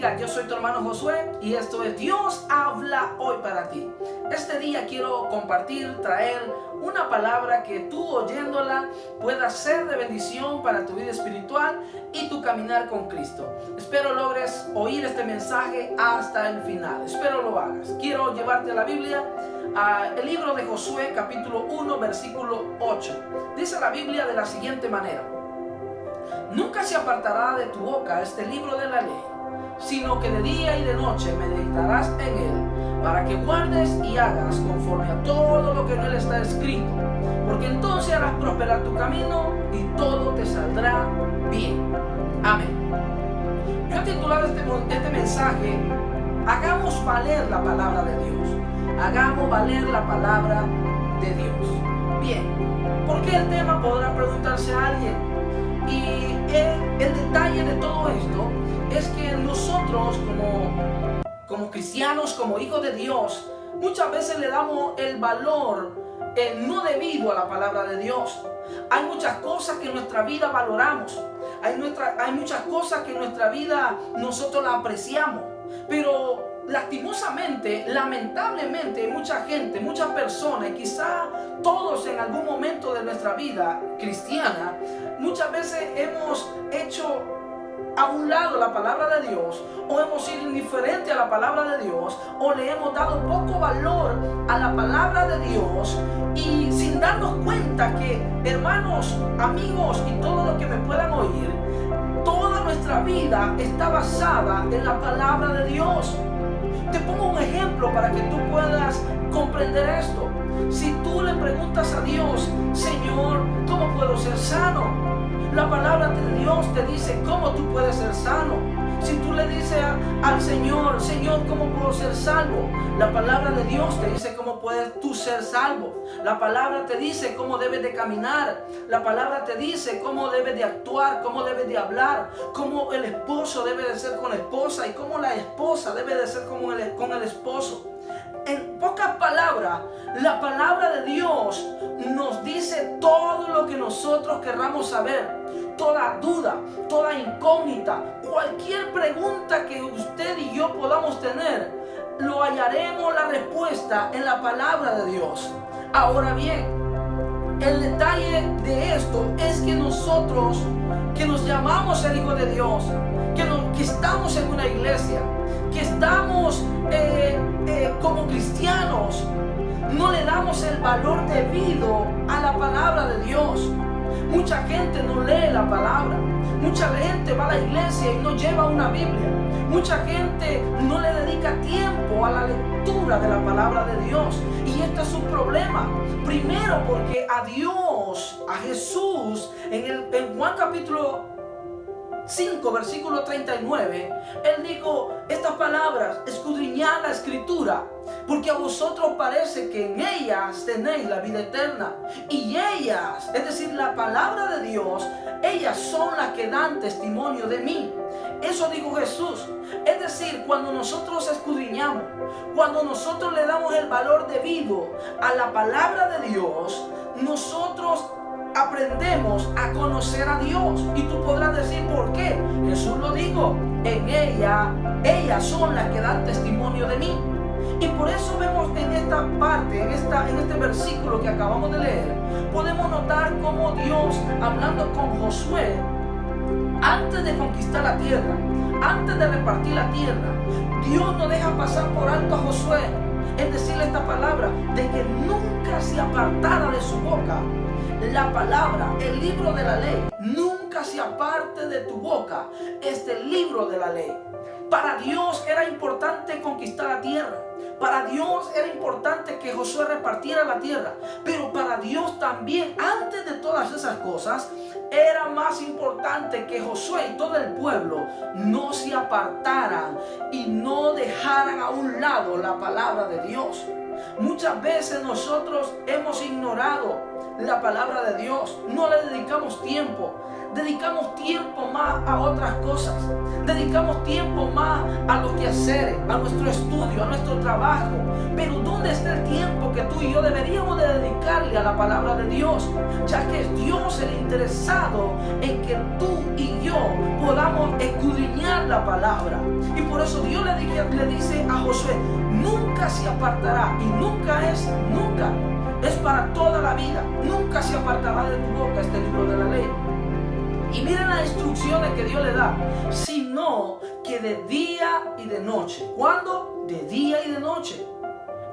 bendiga, yo soy tu hermano Josué y esto es Dios habla hoy para ti. Este día quiero compartir, traer una palabra que tú oyéndola pueda ser de bendición para tu vida espiritual y tu caminar con Cristo. Espero logres oír este mensaje hasta el final, espero lo hagas. Quiero llevarte a la Biblia, al libro de Josué capítulo 1 versículo 8. Dice la Biblia de la siguiente manera: nunca se apartará de tu boca este libro de la ley, sino que de día y de noche meditarás en él, para que guardes y hagas conforme a todo lo que en él está escrito, porque entonces harás prosperar tu camino y todo te saldrá bien. Amén. Yo he titulado este mensaje: hagamos valer la palabra de Dios. Hagamos valer la palabra de Dios. Bien, ¿por qué el tema? Podrá preguntarse a alguien. Y el detalle de todo esto es que nosotros como cristianos, como hijos de Dios, muchas veces le damos el valor no debido a la palabra de Dios. Hay muchas cosas que en nuestra vida valoramos. Hay muchas cosas que en nuestra vida nosotros la apreciamos. Pero lastimosamente, lamentablemente, mucha gente, muchas personas, y quizá todos en algún momento de nuestra vida cristiana, muchas veces hemos hecho a un lado la palabra de Dios, o hemos sido indiferentes a la palabra de Dios, o le hemos dado poco valor a la palabra de Dios, y sin darnos cuenta que, hermanos, amigos y todos los que me puedan oír, toda nuestra vida está basada en la palabra de Dios. Te pongo un ejemplo para que tú puedas comprender esto. Si tú le preguntas a Dios: Señor, ¿cómo puedo ser sano? La palabra de Dios te dice cómo tú puedes ser sano. Si tú le dices al Señor: Señor, ¿cómo puedo ser salvo? La palabra de Dios te dice cómo puedes tú ser salvo. La palabra te dice cómo debes de caminar. La palabra te dice cómo debes de actuar, cómo debes de hablar, cómo el esposo debe de ser con la esposa y cómo la esposa debe de ser con el esposo. En pocas palabras, la palabra de Dios nos dice todo lo que nosotros querramos saber. Toda duda, toda incógnita, cualquier pregunta que usted y yo podamos tener, lo hallaremos la respuesta en la palabra de Dios. Ahora bien, el detalle de esto es que nosotros, que nos llamamos ser hijos de Dios, que estamos en una iglesia, que estamos como cristianos, no le damos el valor debido a la palabra de Dios. Mucha gente no lee la palabra. Mucha gente va a la iglesia y no lleva una Biblia. Mucha gente no le dedica tiempo a la lectura de la palabra de Dios. Y este es un problema. Primero porque a Dios, a Jesús, en Juan capítulo 5, versículo 39, Él dijo estas palabras: escudriñad la escritura, porque a vosotros parece que en ellas tenéis la vida eterna. Y ellas, es decir, la palabra de Dios, ellas son las que dan testimonio de mí. Eso dijo Jesús. Es decir, cuando nosotros escudriñamos, cuando nosotros le damos el valor debido a la palabra de Dios, nosotros aprendemos a conocer a Dios. Y tú podrás decir: ¿por qué? Jesús lo dijo: en ellas son las que dan testimonio de mí. Y por eso vemos en esta parte, en este versículo que acabamos de leer, podemos notar cómo Dios, hablando con Josué, antes de conquistar la tierra, antes de repartir la tierra, Dios no deja pasar por alto a Josué, es decirle esta palabra, de que nunca se apartara de su boca la palabra, el libro de la ley. Nunca se aparte de tu boca este libro de la ley. Para Dios era importante conquistar la tierra. Para Dios era importante que Josué repartiera la tierra. Pero para Dios también, antes de todas esas cosas, era más importante que Josué y todo el pueblo no se apartaran y no dejaran a un lado la palabra de Dios. Muchas veces nosotros hemos ignorado la palabra de Dios, no le dedicamos tiempo. Dedicamos tiempo más a otras cosas. Dedicamos tiempo más a los quehaceres, a nuestro estudio, a nuestro trabajo. Pero ¿dónde está el tiempo que tú y yo deberíamos de dedicarle a la palabra de Dios? Ya que es Dios el interesado en que tú y yo podamos escudriñar la palabra. Y por eso Dios le dice a Josué, nunca se apartará, y nunca es nunca. Es para toda la vida. Nunca se apartará de tu boca este libro de la ley. Y miren las instrucciones que Dios le da, sino que de día y de noche. ¿Cuándo? De día y de noche.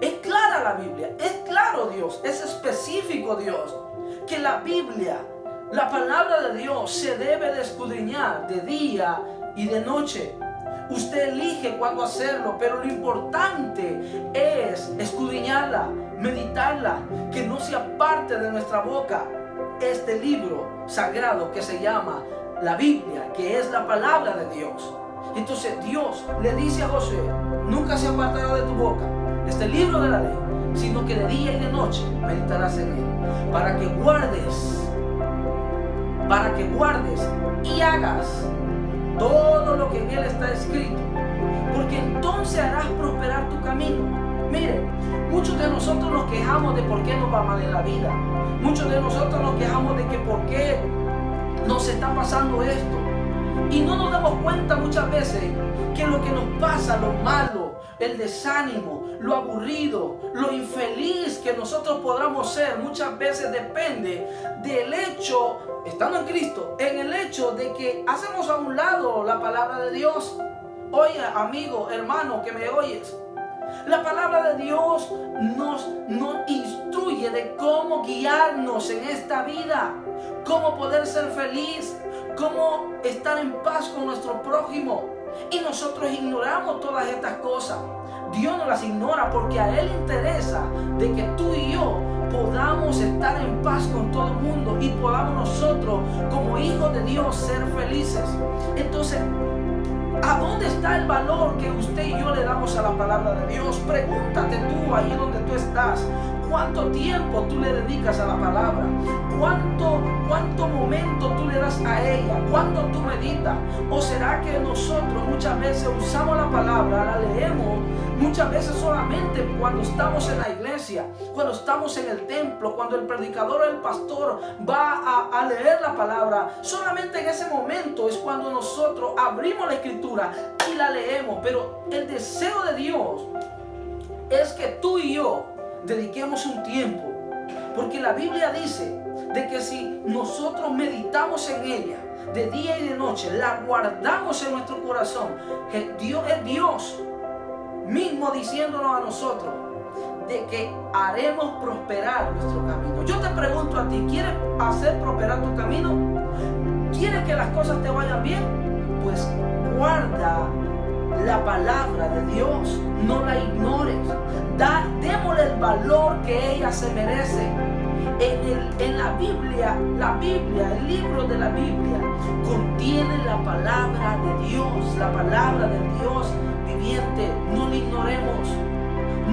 Es clara la Biblia, es claro Dios, es específico Dios, que la Biblia, la palabra de Dios se debe de escudriñar de día y de noche. Usted elige cuándo hacerlo, pero lo importante es escudriñarla, meditarla, que no se aparte de nuestra boca este libro sagrado que se llama la Biblia, que es la palabra de Dios. Entonces Dios le dice a Josué, nunca se apartará de tu boca este libro de la ley, sino que de día y de noche meditarás en él, para que guardes y hagas todo lo que en él está escrito, porque entonces harás prosperar tu camino. Mire, muchos de nosotros nos quejamos de por qué nos va mal en la vida. Muchos de nosotros nos quejamos de que por qué nos está pasando esto. Y no nos damos cuenta muchas veces que lo que nos pasa, lo malo, el desánimo, lo aburrido, lo infeliz que nosotros podamos ser, muchas veces depende del hecho, estando en Cristo, en el hecho de que hacemos a un lado la palabra de Dios. Oye, amigo, hermano, que me oyes, la palabra de Dios nos instruye de cómo guiarnos en esta vida, cómo poder ser feliz, cómo estar en paz con nuestro prójimo. Y nosotros ignoramos todas estas cosas. Dios no las ignora porque a Él le interesa de que tú y yo podamos estar en paz con todo el mundo y podamos nosotros como hijos de Dios ser felices. Entonces, ¿a dónde está el valor que usted y yo le damos a la palabra de Dios? Pregúntate tú ahí donde tú estás. ¿Cuánto tiempo tú le dedicas a la palabra? ¿Cuánto momento tú le das a ella? ¿Cuánto tú meditas? ¿O será que nosotros muchas veces usamos la palabra, la leemos, muchas veces solamente cuando estamos en la iglesia, cuando estamos en el templo, cuando el predicador o el pastor va a leer la palabra? Solamente en ese momento es cuando nosotros abrimos la escritura y la leemos. Pero el deseo de Dios es que tú y yo dediquemos un tiempo, porque la Biblia dice de que si nosotros meditamos en ella de día y de noche, la guardamos en nuestro corazón, es Dios mismo diciéndonos a nosotros de que haremos prosperar nuestro camino. Yo te pregunto a ti, ¿quieres hacer prosperar tu camino? ¿Quieres que las cosas te vayan bien? Pues guarda la palabra de Dios, no la ignores. Démosle el valor que ella se merece. En la Biblia, el libro de la Biblia contiene la palabra de Dios, la palabra de Dios viviente. No la ignoremos,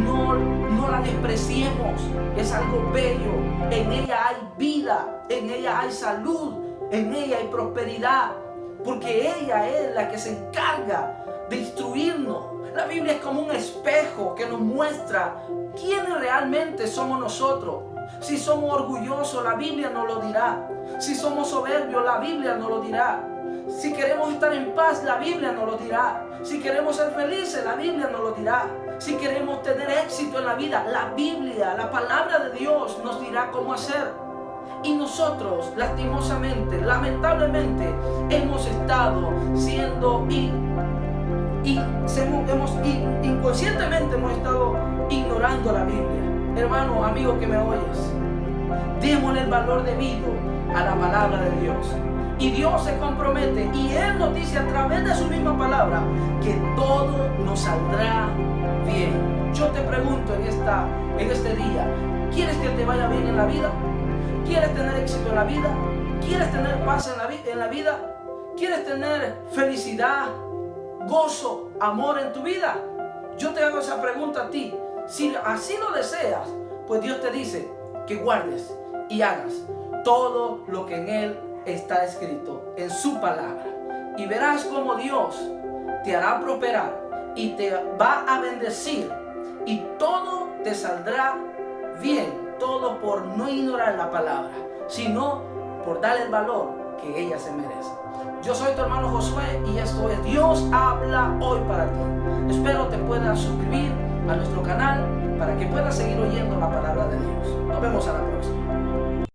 no la despreciemos. Es algo bello. En ella hay vida, en ella hay salud, en ella hay prosperidad, porque ella es la que se encarga de instruirnos. La Biblia es como un espejo que nos muestra quiénes realmente somos nosotros. Si somos orgullosos, la Biblia nos lo dirá. Si somos soberbios, la Biblia nos lo dirá. Si queremos estar en paz, la Biblia nos lo dirá. Si queremos ser felices, la Biblia nos lo dirá. Si queremos tener éxito en la vida, la Biblia, la palabra de Dios nos dirá cómo hacer. Y nosotros, lastimosamente, lamentablemente, hemos estado siendo inconscientemente hemos estado ignorando la Biblia. Hermano, amigo que me oyes, démosle el valor debido a la palabra de Dios. Y Dios se compromete y Él nos dice a través de su misma palabra que todo nos saldrá bien. Yo te pregunto en este día, ¿quieres que te vaya bien en la vida? ¿Quieres tener éxito en la vida? ¿Quieres tener paz en la vida? ¿Quieres tener felicidad, gozo, amor en tu vida? Yo te hago esa pregunta a ti. Si así lo deseas, pues Dios te dice que guardes y hagas todo lo que en Él está escrito, en su palabra. Y verás cómo Dios te hará prosperar y te va a bendecir. Y todo te saldrá bien. Todo por no ignorar la palabra, sino por darle el valor que ella se merece. Yo soy tu hermano Josué y esto es Dios habla hoy para ti. Espero te puedas suscribir a nuestro canal para que puedas seguir oyendo la palabra de Dios. Nos vemos a la próxima.